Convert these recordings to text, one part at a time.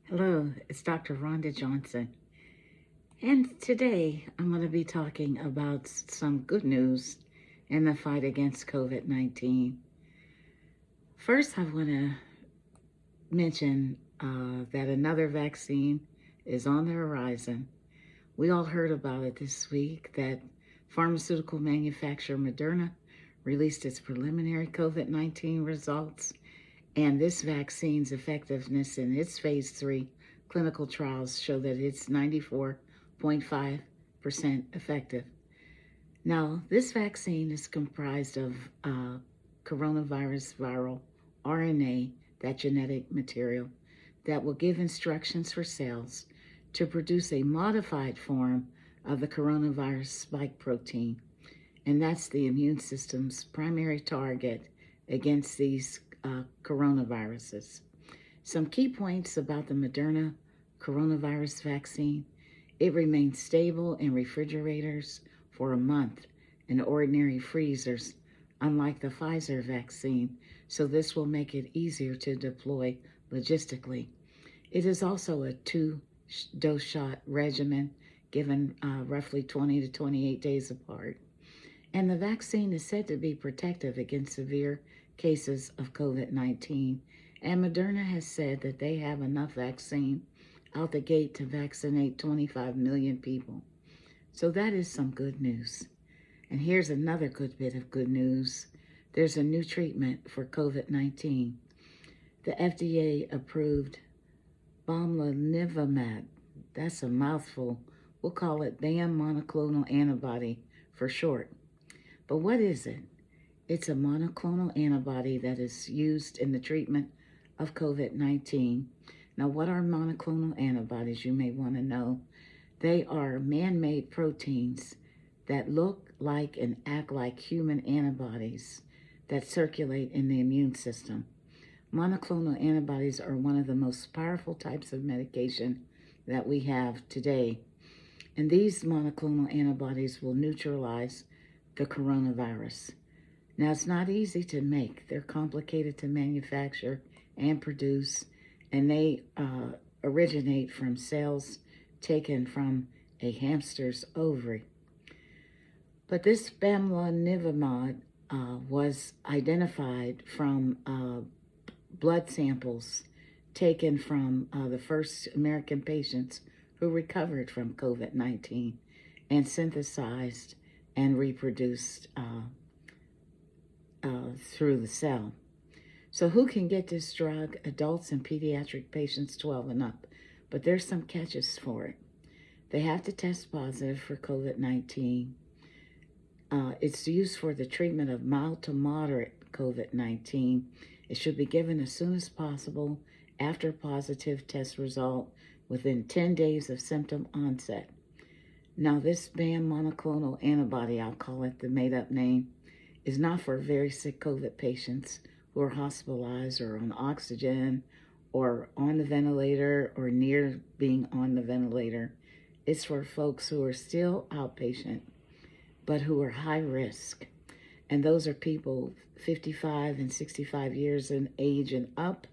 Hello, it's Dr. Rhonda Johnson. And today I'm going to be talking about some good news in the fight against COVID 19. First, I want to mention that another vaccine is on the horizon. We all heard about it this week that pharmaceutical manufacturer Moderna released its preliminary COVID 19 results, and this vaccine's effectiveness in its phase 3 clinical trials show that it's 94.5% effective. Now, this vaccine is comprised of coronavirus viral RNA, that genetic material, that will give instructions for cells to produce a modified form of the coronavirus spike protein. And that's the immune system's primary target against these coronaviruses. Some key points about the Moderna coronavirus vaccine: it remains stable in refrigerators for a month in ordinary freezers, unlike the Pfizer vaccine, so this will make it easier to deploy logistically. It is also a two-dose shot regimen given roughly 20 to 28 days apart. And the vaccine is said to be protective against severe cases of COVID 19. And Moderna has said that they have enough vaccine out the gate to vaccinate 25 million people. So that is some good news. And here's another good bit of good news: there's a new treatment for COVID 19. The FDA approved bamlanivimab. That's a mouthful. We'll call it BAM monoclonal antibody for short. But what is it? It's a monoclonal antibody that is used in the treatment of COVID 19. Now, what are monoclonal antibodies? You may want to know. They are man made proteins that look like and act like human antibodies that circulate in the immune system. Monoclonal antibodies are one of the most powerful types of medication that we have today. And these monoclonal antibodies will neutralize the coronavirus. Now, it's not easy to make. They're complicated to manufacture and produce, and they originate from cells taken from a hamster's ovary. But this bamlanivimab was identified from blood samples taken from the first American patients who recovered from COVID 19 and synthesized and reproduced through the cell. So who can get this drug? Adults and pediatric patients 12 and up. But there's some catches for it. They have to test positive for COVID 19. It's used for the treatment of mild to moderate COVID 19. It should be given as soon as possible after positive test result within 10 days of symptom onset. Now, this BAM monoclonal antibody, I'll call it the made-up name, is not for very sick COVID patients who are hospitalized or on oxygen or on the ventilator or near being on the ventilator. It's for folks who are still outpatient, but who are high risk. And those are people 55 and 65 years in age and up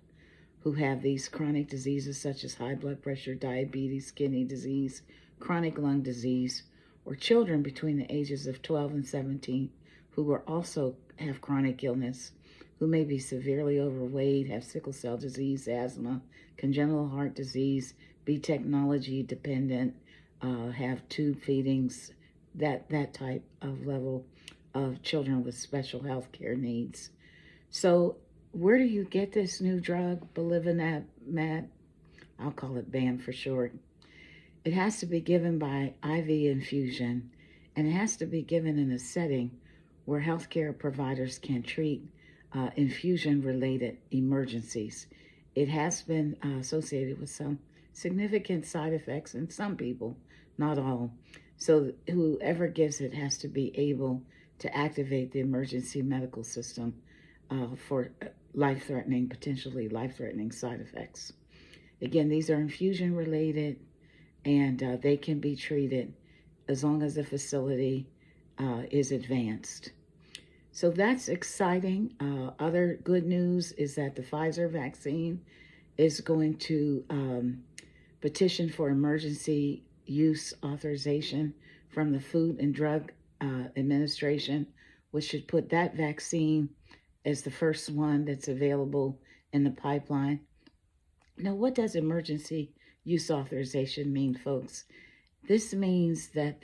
who have these chronic diseases such as high blood pressure, diabetes, kidney disease, chronic lung disease, or children between the ages of 12 and 17 who are also have chronic illness, who may be severely overweight, have sickle cell disease, asthma, congenital heart disease, be technology dependent, have tube feedings, that type of level of children with special health care needs. So where do you get this new drug, belimumab? I'll call it BAM for short. It has to be given by IV infusion, and it has to be given in a setting where healthcare providers can treat infusion-related emergencies. It has been associated with some significant side effects in some people, not all. So whoever gives it has to be able to activate the emergency medical system for life-threatening, potentially life-threatening side effects. Again, these are infusion-related, and they can be treated as long as the facility is advanced. So that's exciting. Other good news is that the Pfizer vaccine is going to petition for emergency use authorization from the Food and Drug Administration, which should put that vaccine as the first one that's available in the pipeline. Now, what does emergency use authorization mean, folks? This means that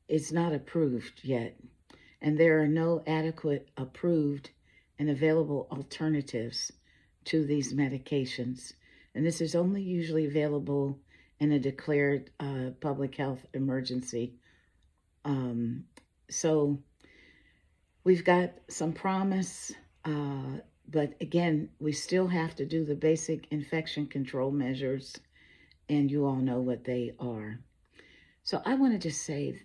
it's not approved yet, and there are no adequate approved and available alternatives to these medications. And this is only usually available in a declared public health emergency. Um, so we've got some promise, but again, we still have to do the basic infection control measures, and you all know what they are. So I want to just say,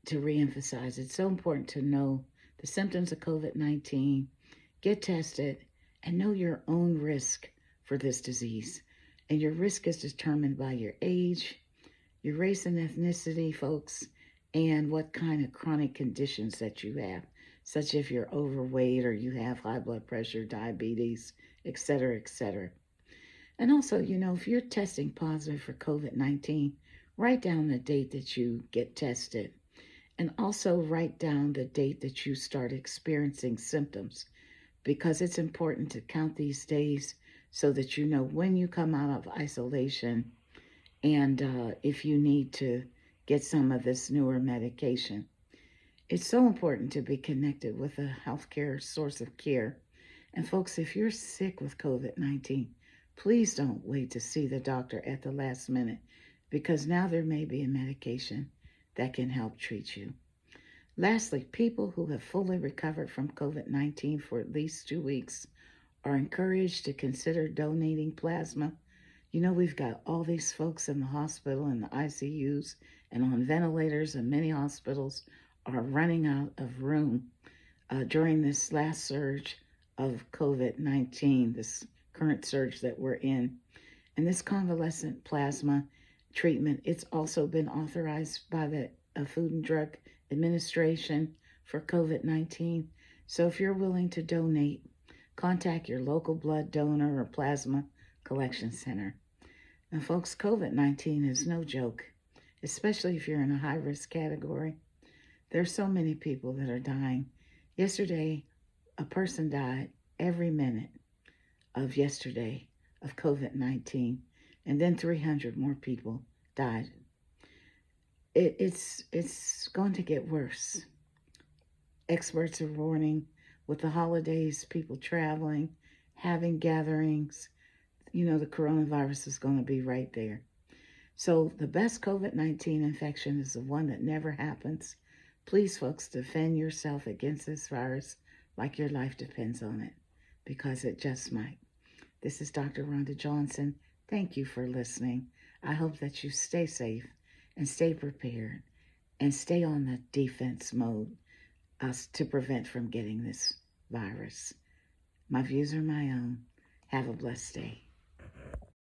to reemphasize, it's so important to know the symptoms of COVID-19, get tested, and know your own risk for this disease. And your risk is determined by your age, your race and ethnicity, folks, and what kind of chronic conditions that you have, such if you're overweight or you have high blood pressure, diabetes, etc., etc. And also, if you're testing positive for COVID-19, write down the date that you get tested. And also write down the date that you start experiencing symptoms, because it's important to count these days so that you know when you come out of isolation and if you need to get some of this newer medication. It's so important to be connected with a healthcare source of care. And folks, if you're sick with COVID-19, please don't wait to see the doctor at the last minute, because now there may be a medication that can help treat you. Lastly, people who have fully recovered from COVID-19 for at least 2 weeks are encouraged to consider donating plasma. We've got all these folks in the hospital, in the ICUs, and on ventilators, and many hospitals are running out of room during this last surge of COVID-19, this current surge that we're in. And this convalescent plasma treatment, it's also been authorized by the Food and Drug Administration for COVID-19. So if you're willing to donate, contact your local blood donor or plasma collection center. Now, folks, COVID-19 is no joke, especially if you're in a high-risk category. There's so many people that are dying. Yesterday, a person died every minute of yesterday of COVID-19, and then 300 more people died. It's going to get worse. Experts are warning, with the holidays, people traveling, having gatherings, the coronavirus is going to be right there. So the best COVID-19 infection is the one that never happens. Please, folks, defend yourself against this virus like your life depends on it, because it just might. This is Dr. Rhonda Johnson. Thank you for listening. I hope that you stay safe and stay prepared and stay on the defense mode to prevent from getting this virus. My views are my own. Have a blessed day.